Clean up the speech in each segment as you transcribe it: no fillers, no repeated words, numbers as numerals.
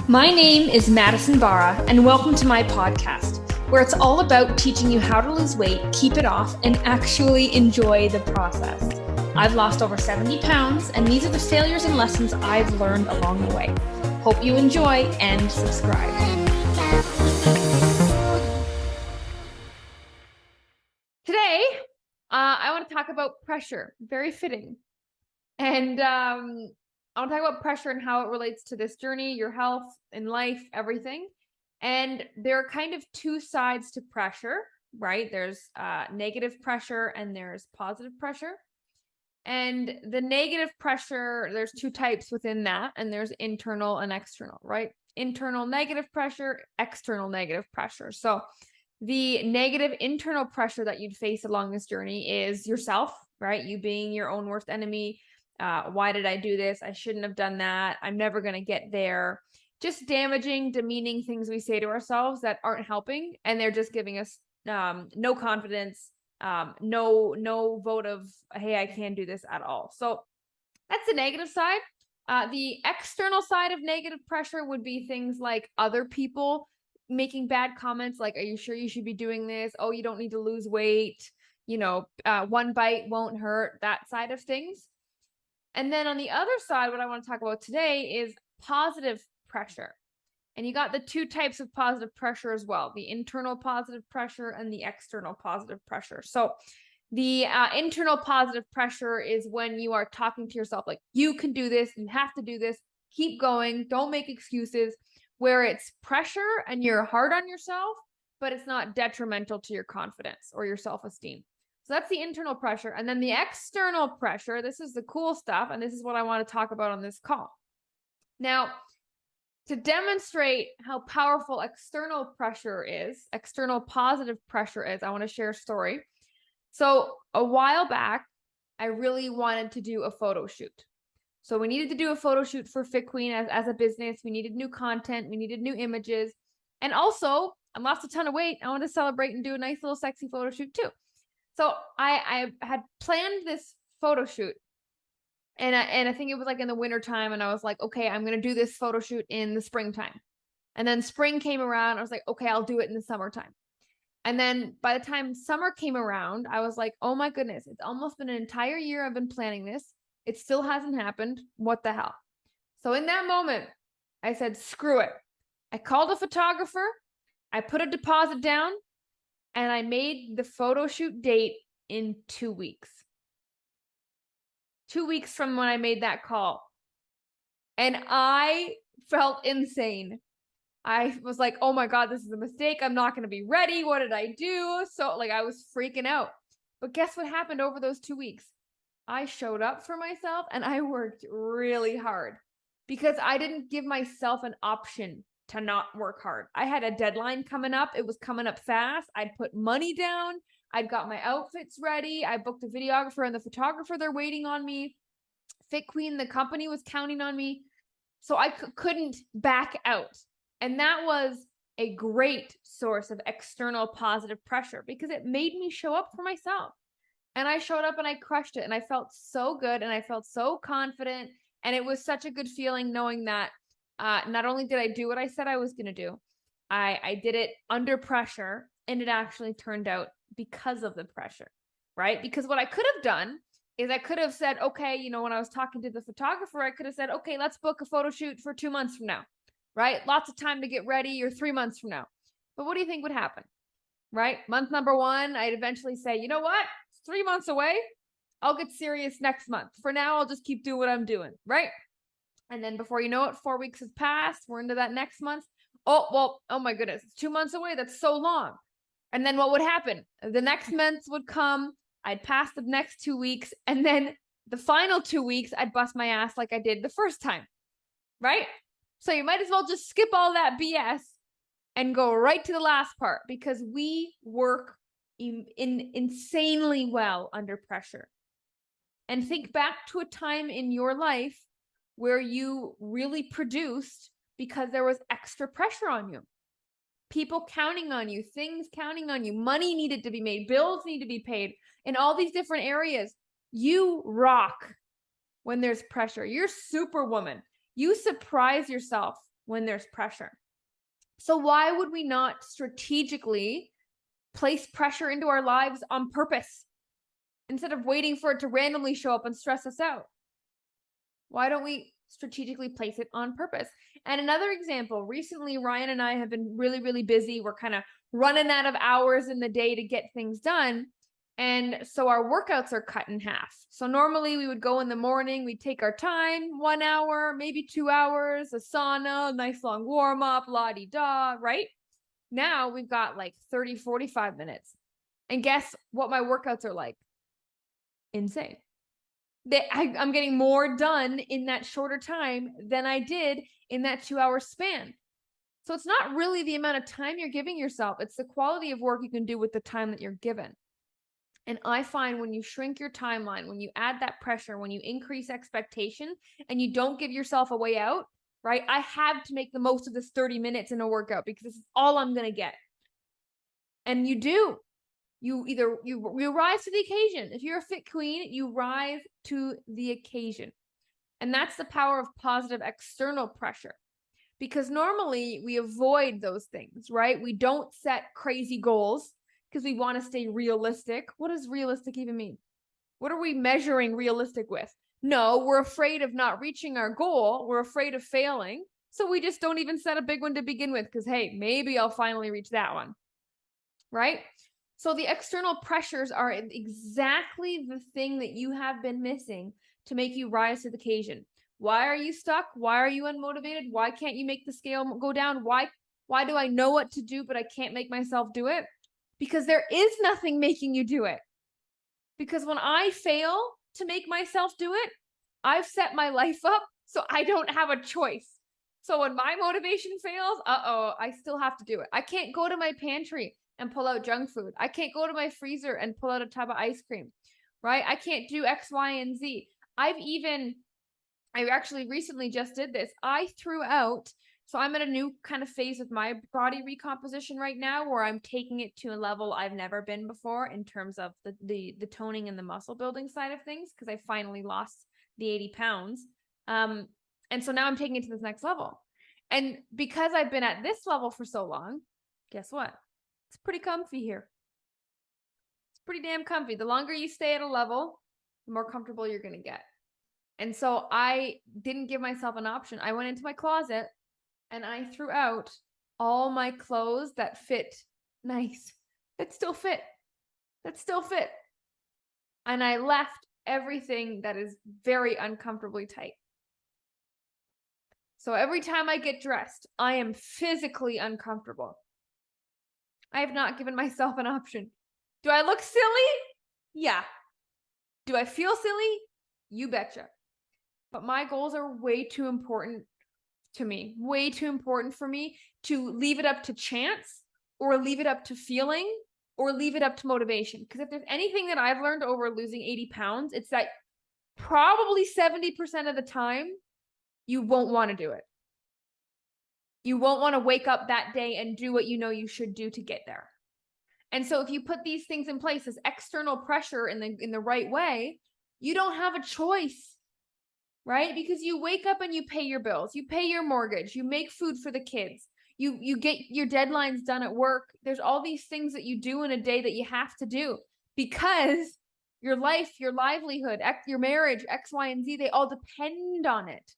My name is Madison Barra, and welcome to my podcast, where it's all about teaching you how to lose weight, keep it off, and actually enjoy the process. I've lost over 70 pounds, and these are the failures and lessons I've learned along the way. Hope you enjoy and subscribe. Today, I want to talk about pressure. Very fitting. And I want to talk about pressure and how it relates to this journey, your health, in life, everything. And there are kind of two sides to pressure, right? There's negative pressure and there's positive pressure. And the negative pressure, there's two types within that, and there's internal and external, right? Internal negative pressure, external negative pressure. So the negative internal pressure that you'd face along this journey is yourself, right? You being your own worst enemy. Why did I do this? I shouldn't have done that. I'm never going to get there. Just damaging, demeaning things we say to ourselves that aren't helping. And they're just giving us no confidence, no vote of, hey, I can't do this at all. So that's the negative side. The external side of negative pressure would be things like other people making bad comments like, are you sure you should be doing this? Oh, you don't need to lose weight. One bite won't hurt, that side of things. And then on the other side, what I want to talk about today is positive pressure. And you got the two types of positive pressure as well, the internal positive pressure and the external positive pressure. So the internal positive pressure is when you are talking to yourself like, you can do this, you have to do this, keep going, don't make excuses, where it's pressure and you're hard on yourself, but it's not detrimental to your confidence or your self-esteem. So that's the internal pressure. And then the external pressure, this is the cool stuff. And this is what I want to talk about on this call. Now, to demonstrate how powerful external pressure is, external positive pressure is, I want to share a story. So a while back, I really wanted to do a photo shoot. So we needed to do a photo shoot for Fit Queen as a business. We needed new content. We needed new images. And also, I lost a ton of weight. I wanted to celebrate and do a nice little sexy photo shoot too. So I had planned this photo shoot, and I think it was like in the winter time, and I was like, okay, I'm going to do this photo shoot in the springtime. And then spring came around. I was like, okay, I'll do it in the summertime. And then by the time summer came around, I was like, oh my goodness, it's almost been an entire year I've been planning this. It still hasn't happened. What the hell? So in that moment, I said, screw it. I called a photographer. I put a deposit down. And I made the photo shoot date in 2 weeks. 2 weeks from when I made that call. And I felt insane. I was like, oh my God, this is a mistake. I'm not going to be ready. What did I do? So I was freaking out. But guess what happened over those 2 weeks? I showed up for myself and I worked really hard because I didn't give myself an option to not work hard. I had a deadline coming up. It was coming up fast. I'd put money down. I'd got my outfits ready. I booked a videographer and the photographer. They're waiting on me. Fit Queen, the company, was counting on me. So I couldn't back out. And that was a great source of external positive pressure because it made me show up for myself. And I showed up and I crushed it. And I felt so good and I felt so confident. And it was such a good feeling knowing that not only did I do what I said I was going to do, I did it under pressure, and it actually turned out because of the pressure, right? Because what I could have done is I could have said, okay, when I was talking to the photographer, I could have said, okay, let's book a photo shoot for 2 months from now, right? Lots of time to get ready, or 3 months from now. But what do you think would happen, right? Month number 1, I'd eventually say, you know what? It's 3 months away. I'll get serious next month. For now, I'll just keep doing what I'm doing, right? And then before you know it, 4 weeks has passed. We're into that next month. Oh my goodness, it's 2 months away. That's so long. And then what would happen? The next month would come. I'd pass the next 2 weeks. And then the final 2 weeks, I'd bust my ass like I did the first time, right? So you might as well just skip all that BS and go right to the last part, because we work insanely well under pressure. And think back to a time in your life where you really produced because there was extra pressure on you. People counting on you, things counting on you, money needed to be made, bills need to be paid in all these different areas. You rock when there's pressure. You're Superwoman. You surprise yourself when there's pressure. So why would we not strategically place pressure into our lives on purpose instead of waiting for it to randomly show up and stress us out? Why don't we strategically place it on purpose? And another example, recently, Ryan and I have been really, really busy. We're kind of running out of hours in the day to get things done. And so our workouts are cut in half. So normally we would go in the morning, we'd take our time, 1 hour, maybe 2 hours, a sauna, a nice long warm up, la-di-da, right? Now we've got like 30, 45 minutes. And guess what my workouts are like? Insane. I'm getting more done in that shorter time than I did in that 2-hour span. So it's not really the amount of time you're giving yourself. It's the quality of work you can do with the time that you're given. And I find when you shrink your timeline, when you add that pressure, when you increase expectation and you don't give yourself a way out, right? I have to make the most of this 30 minutes in a workout because this is all I'm going to get. And you do. You rise to the occasion. If you're a fit queen, you rise to the occasion. And that's the power of positive external pressure. Because normally we avoid those things, right? We don't set crazy goals because we want to stay realistic. What does realistic even mean? What are we measuring realistic with? No, we're afraid of not reaching our goal. We're afraid of failing. So we just don't even set a big one to begin with because, hey, maybe I'll finally reach that one, right? So the external pressures are exactly the thing that you have been missing to make you rise to the occasion. Why are you stuck? Why are you unmotivated? Why can't you make the scale go down? Why do I know what to do, but I can't make myself do it? Because there is nothing making you do it. Because when I fail to make myself do it, I've set my life up so I don't have a choice. So when my motivation fails, I still have to do it. I can't go to my pantry and pull out junk food. I can't go to my freezer and pull out a tub of ice cream, right? I can't do X, Y, and Z. I actually recently just did this. I threw out, so I'm at a new kind of phase with my body recomposition right now where I'm taking it to a level I've never been before in terms of the toning and the muscle building side of things because I finally lost the 80 pounds. And so now I'm taking it to this next level. And because I've been at this level for so long, guess what? It's pretty comfy here. It's pretty damn comfy. The longer you stay at a level, the more comfortable you're going to get. And so I didn't give myself an option. I went into my closet and I threw out all my clothes that fit nice, that still fit. And I left everything that is very uncomfortably tight. So every time I get dressed, I am physically uncomfortable. I have not given myself an option. Do I look silly? Yeah. Do I feel silly? You betcha. But my goals are way too important to me, way too important for me to leave it up to chance or leave it up to feeling or leave it up to motivation. Because if there's anything that I've learned over losing 80 pounds, it's that probably 70% of the time, you won't want to do it. You won't want to wake up that day and do what you know you should do to get there. And so if you put these things in place, this external pressure in the right way, you don't have a choice, right? Because you wake up and you pay your bills, you pay your mortgage, you make food for the kids, you get your deadlines done at work. There's all these things that you do in a day that you have to do because your life, your livelihood, your marriage, X, Y, and Z, they all depend on it.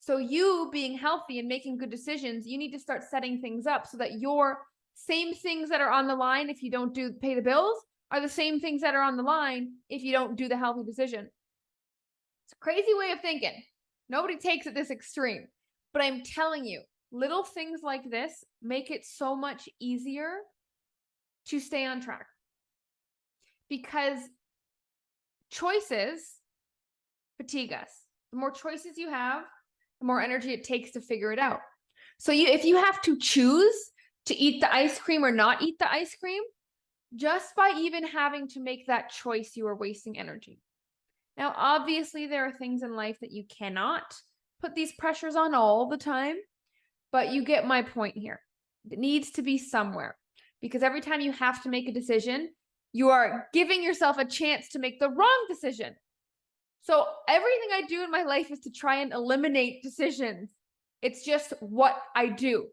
So you being healthy and making good decisions, you need to start setting things up so that your same things that are on the line if you don't pay the bills are the same things that are on the line if you don't do the healthy decision. It's a crazy way of thinking. Nobody takes it this extreme. But I'm telling you, little things like this make it so much easier to stay on track. Because choices fatigue us. The more choices you have, the more energy it takes to figure it out. So if you have to choose to eat the ice cream or not eat the ice cream, just by even having to make that choice, you are wasting energy. Now, obviously, there are things in life that you cannot put these pressures on all the time, but you get my point here. It needs to be somewhere because every time you have to make a decision, you are giving yourself a chance to make the wrong decision. So everything I do in my life is to try and eliminate decisions It's just what I do.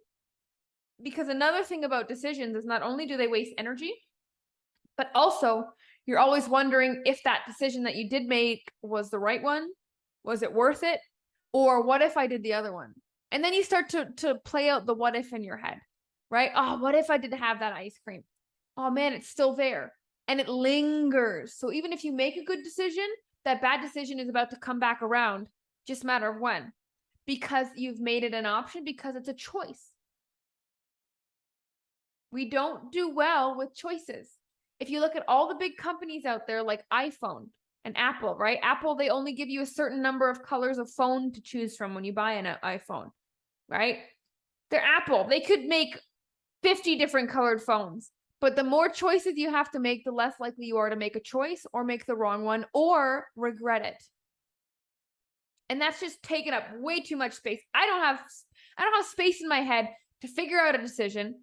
Because another thing about decisions is not only do they waste energy, but also you're always wondering if that decision that you did make was the right one. Was it worth it? Or what if I did the other one? And then you start to play out the what if in your head, right? Oh, what if I did have that ice cream? Oh man, it's still there. And it lingers. So even if you make a good decision, that bad decision is about to come back around, just a matter of when. Because you've made it an option, because it's a choice. We don't do well with choices. If you look at all the big companies out there like iPhone and Apple, right? Apple, they only give you a certain number of colors of phone to choose from when you buy an iPhone, right? They're Apple. They could make 50 different colored phones. But the more choices you have to make, the less likely you are to make a choice or make the wrong one or regret it. And that's just taking up way too much space. I don't have space in my head to figure out a decision,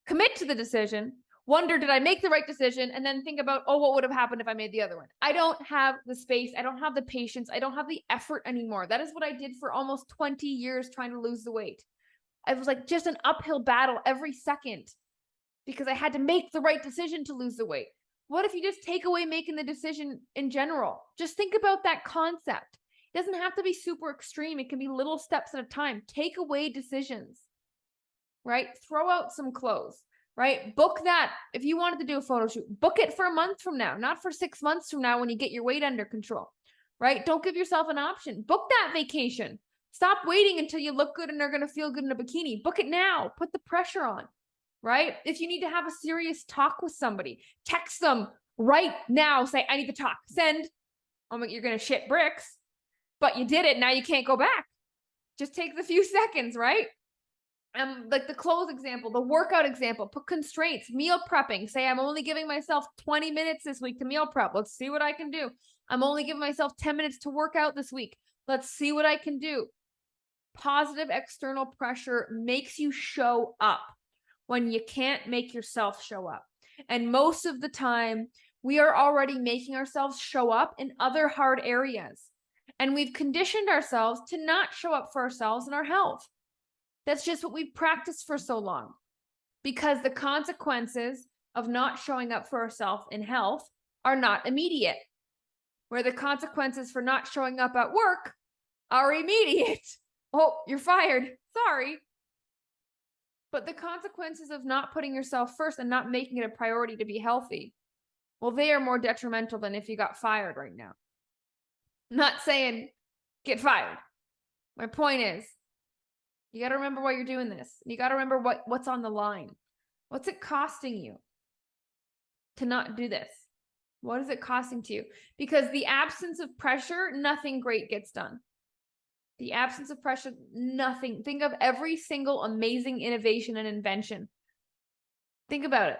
commit to the decision, wonder, did I make the right decision? And then think about, oh, what would have happened if I made the other one? I don't have the space. I don't have the patience. I don't have the effort anymore. That is what I did for almost 20 years trying to lose the weight. It was like just an uphill battle every second because I had to make the right decision to lose the weight. What if you just take away making the decision in general? Just think about that concept. It doesn't have to be super extreme. It can be little steps at a time. Take away decisions, right? Throw out some clothes, right? Book that. If you wanted to do a photo shoot, book it for a month from now, not for 6 months from now when you get your weight under control, right? Don't give yourself an option. Book that vacation. Stop waiting until you look good and they're going to feel good in a bikini. Book it now. Put the pressure on, right? If you need to have a serious talk with somebody, text them right now. Say, I need to talk. Send. Oh my, you're going to shit bricks, but you did it. Now you can't go back. Just take the few seconds, right? Like the clothes example, the workout example, put constraints, meal prepping. Say, I'm only giving myself 20 minutes this week to meal prep. Let's see what I can do. I'm only giving myself 10 minutes to work out this week. Let's see what I can do. Positive external pressure makes you show up when you can't make yourself show up. And most of the time, we are already making ourselves show up in other hard areas. And we've conditioned ourselves to not show up for ourselves in our health. That's just what we've practiced for so long. Because the consequences of not showing up for ourselves in health are not immediate. Where the consequences for not showing up at work are immediate. Oh, you're fired. Sorry. But the consequences of not putting yourself first and not making it a priority to be healthy, well, they are more detrimental than if you got fired right now. I'm not saying get fired. My point is, you got to remember why you're doing this. You got to remember what's on the line. What's it costing you to not do this? What is it costing to you? Because the absence of pressure, nothing great gets done. The absence of pressure, nothing. Think of every single amazing innovation and invention. Think about it.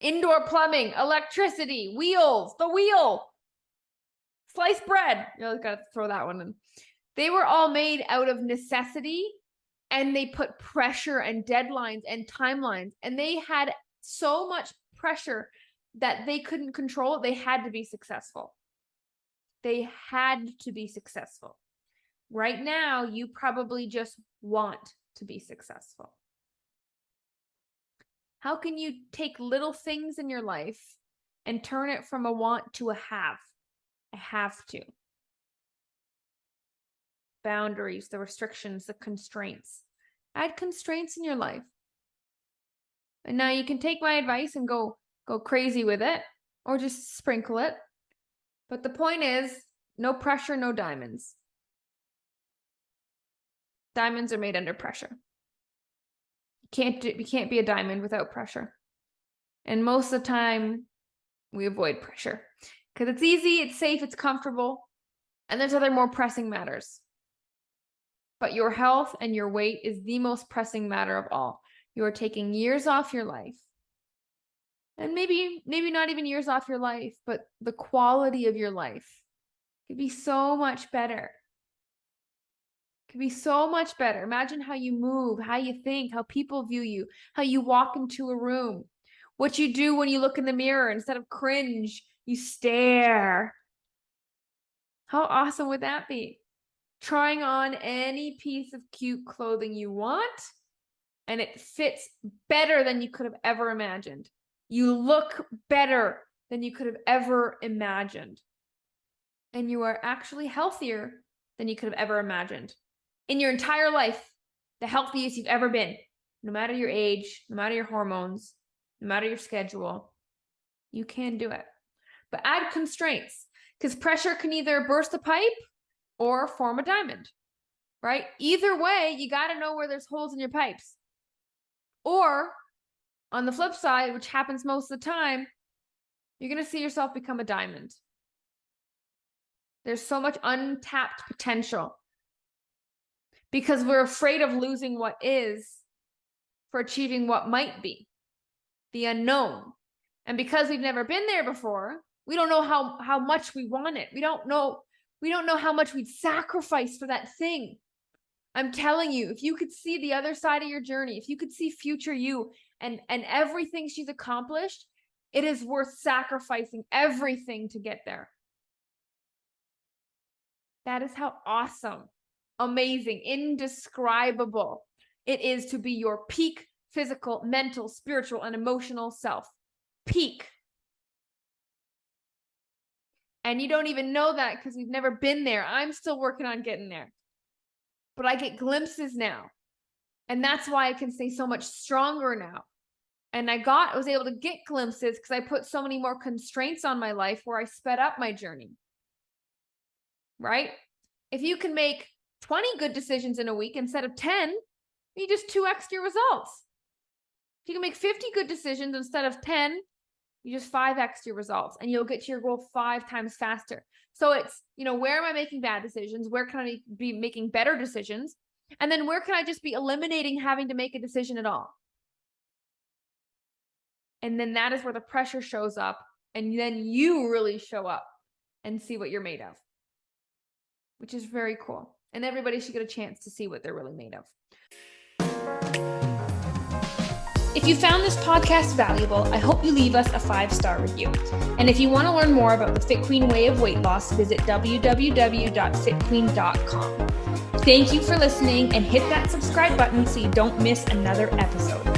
Indoor plumbing, electricity, wheels, the wheel, sliced bread. You got to throw that one in. They were all made out of necessity, and they put pressure and deadlines and timelines, and they had so much pressure that they couldn't control it. They had to be successful. They had to be successful. Right now, you probably just want to be successful. How can you take little things in your life and turn it from a want to a have? I have to. Boundaries, the restrictions, the constraints. Add constraints in your life. And now you can take my advice and go crazy with it, or just sprinkle it. But the point is, no pressure, no diamonds. Diamonds are made under pressure. You can't be a diamond without pressure. And most of the time, we avoid pressure because it's easy, it's safe, it's comfortable, and there's other more pressing matters. But your health and your weight is the most pressing matter of all. You are taking years off your life. And maybe not even years off your life, but the quality of your life could be so much better. Could be so much better. Imagine how you move, how you think, how people view you, how you walk into a room, what you do when you look in the mirror. Instead of cringe, you stare. How awesome would that be? trying on any piece of cute clothing you want, and it fits better than you could have ever imagined. You look better than you could have ever imagined. And you are actually healthier than you could have ever imagined. In your entire life, the healthiest you've ever been, no matter your age, no matter your hormones, no matter your schedule, you can do it. But add constraints, because pressure can either burst a pipe or form a diamond, right? Either way, you got to know where there's holes in your pipes. Or on the flip side, which happens most of the time, you're going to see yourself become a diamond. There's so much untapped potential because we're afraid of losing what is for achieving what might be, the unknown. And because we've never been there before, we don't know how much we want it. We don't know how much we'd sacrifice for that thing. I'm telling you, if you could see the other side of your journey, if you could see future you and everything she's accomplished, it is worth sacrificing everything to get there. That is how awesome, amazing, indescribable it is to be your peak physical, mental, spiritual, and emotional self. Peak. And you don't even know that because we've never been there. I'm still working on getting there. But I get glimpses now. And that's why I can stay so much stronger now. And I was able to get glimpses because I put so many more constraints on my life where I sped up my journey. Right? If you can make 20 good decisions in a week instead of 10, you just 2x your results. If you can make 50 good decisions instead of 10, you just 5x your results and you'll get to your goal 5 times faster. So it's, where am I making bad decisions? Where can I be making better decisions? And then where can I just be eliminating having to make a decision at all? And then that is where the pressure shows up. And then you really show up and see what you're made of, which is very cool. And everybody should get a chance to see what they're really made of. If you found this podcast valuable, I hope you leave us a 5-star review. And if you want to learn more about the Fit Queen way of weight loss, visit www.fitqueen.com. Thank you for listening and hit that subscribe button so you don't miss another episode.